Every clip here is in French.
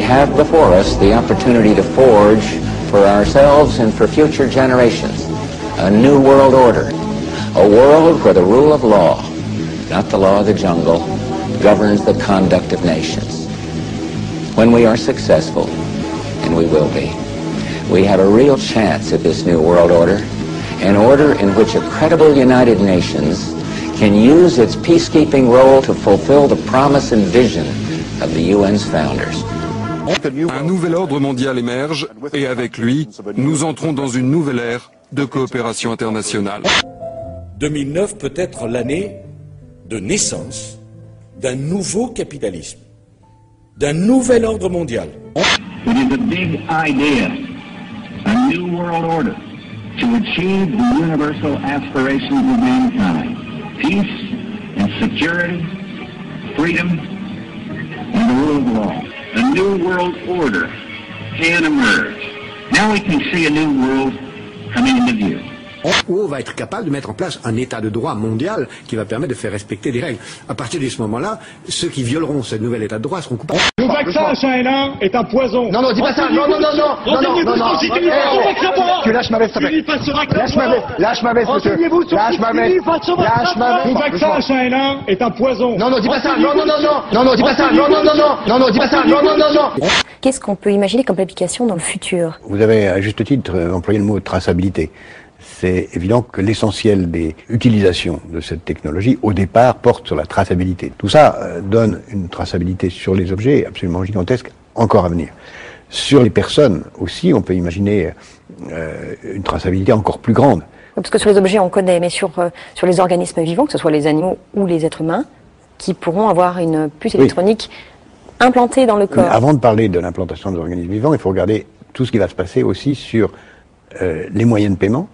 have before us the opportunity to forge for ourselves and for future generations a new world order, a world where the rule of law, not the law of the jungle, governs the conduct of nations. When we are successful, and we will be, we have a real chance at this new world order, an order in which a credible United Nations can use its peacekeeping role to fulfill the promise and vision of the UN's founders. Un nouvel ordre mondial émerge et avec lui, nous entrons dans une nouvelle ère de coopération internationale. 2009 peut être l'année de naissance d'un nouveau capitalisme, d'un nouvel ordre mondial. It is a big idea, a new world order to achieve the universal aspirations of mankind, peace and security, freedom and the rule of law. A new world order can emerge. Now we can see a new world coming into view. Où on va être capable de mettre en place un état de droit mondial qui va permettre de faire respecter des règles. À partir de ce moment-là, ceux qui violeront ce nouvel état de droit seront coupables. Le vaccin H1N1 est un poison. Non, non, dis pas ça. Non, non, non, non, non, non, non, non. Tu lâches ma veste, s'il te plaît. Lâche ma veste, lâche ma veste, monsieur. Lâche ma veste, lâche ma veste. Le vaccin H1N1 est un poison. Non, non, dis pas ça. Non, non, non, non, non, non, dis pas ça. Non, non, non, non, non, non, dis pas ça. Non, non, non, non. Qu'est-ce qu'on peut imaginer comme application dans le futur? Vous avez à juste titre employé le mot traçabilité. C'est évident que l'essentiel des utilisations de cette technologie, au départ, porte sur la traçabilité. Tout ça donne une traçabilité sur les objets absolument gigantesque, encore à venir. Sur les personnes aussi, on peut imaginer une traçabilité encore plus grande. Parce que sur les objets, on connaît, mais sur les organismes vivants, que ce soit les animaux ou les êtres humains, qui pourront avoir une puce électronique implantée dans le corps. Avant de parler de l'implantation des organismes vivants, il faut regarder tout ce qui va se passer aussi sur les moyens de paiement,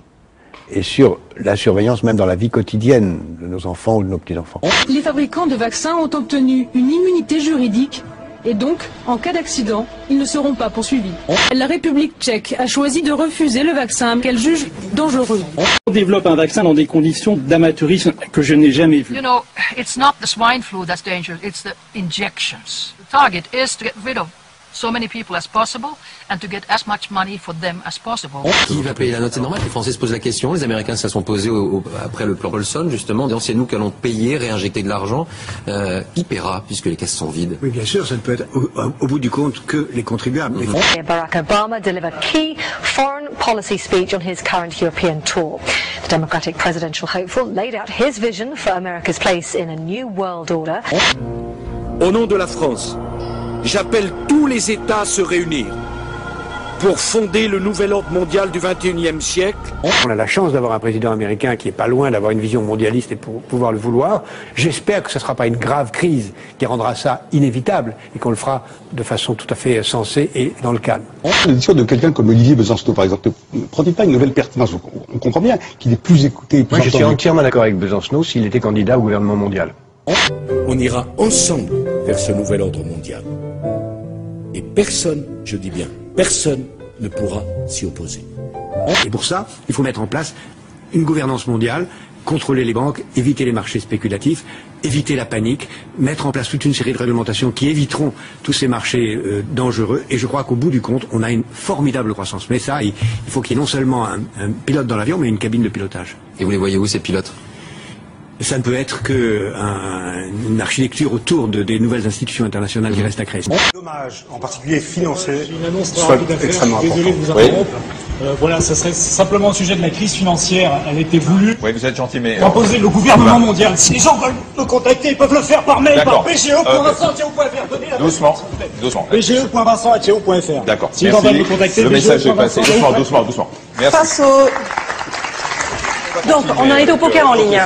et sur la surveillance même dans la vie quotidienne de nos enfants ou de nos petits-enfants. Les fabricants de vaccins ont obtenu une immunité juridique et donc, en cas d'accident, ils ne seront pas poursuivis. La République tchèque a choisi de refuser le vaccin qu'elle juge dangereux. On développe un vaccin dans des conditions d'amateurisme que je n'ai jamais vues. You know, it's not the swine flu that's dangerous, it's the injections. The target is to get rid of so many people as possible and to get as much money for them as possible. Qui va payer la note? C'est normal, les Français se posent la question, les Américains se la sont posés après le plan Paulson, justement, en disant c'est nous qui allons payer, réinjecter de l'argent. Qui paiera, puisque les caisses sont vides? Oui, bien sûr, ça ne peut être au bout du compte que les contribuables. Barack Obama delivered a key foreign policy speech on his current European tour. The Democratic presidential hopeful laid out his vision for America's place in a new world order. Au nom de la France, j'appelle tous les États à se réunir pour fonder le nouvel ordre mondial du XXIe siècle. On a la chance d'avoir un président américain qui est pas loin d'avoir une vision mondialiste et pour pouvoir le vouloir. J'espère que ce ne sera pas une grave crise qui rendra ça inévitable et qu'on le fera de façon tout à fait sensée et dans le calme. Le discours de quelqu'un comme Olivier Besancenot, par exemple, ne prend-il pas une nouvelle pertinence? On comprend bien qu'il est plus écouté. Plus Moi, je suis entièrement d'accord avec Besancenot s'il était candidat au gouvernement mondial. On ira ensemble vers ce nouvel ordre mondial. Et personne, je dis bien, personne ne pourra s'y opposer. Et pour ça, il faut mettre en place une gouvernance mondiale, contrôler les banques, éviter les marchés spéculatifs, éviter la panique, mettre en place toute une série de réglementations qui éviteront tous ces marchés dangereux. Et je crois qu'au bout du compte, on a une formidable croissance. Mais ça, il faut qu'il y ait non seulement un pilote dans l'avion, mais une cabine de pilotage. Et vous les voyez où, ces pilotes? Ça ne peut être qu'une architecture autour des nouvelles institutions internationales qui restent à créer. Dommage, en particulier financier, soit extrêmement important. Désolé de vous interrompre. Voilà, ce serait simplement au sujet de la crise financière. Elle a été voulue. Oui, vous êtes gentil, mais... Proposer le gouvernement mondial. Si les gens veulent me contacter, ils peuvent le faire par mail, par bge.vincent@thio.fr. Doucement, doucement. bge.vincent@thio.fr. D'accord, si merci. Veulent me contacter, le message est passé. Doucement, doucement, doucement. Merci. Donc, on en est au poker en ligne.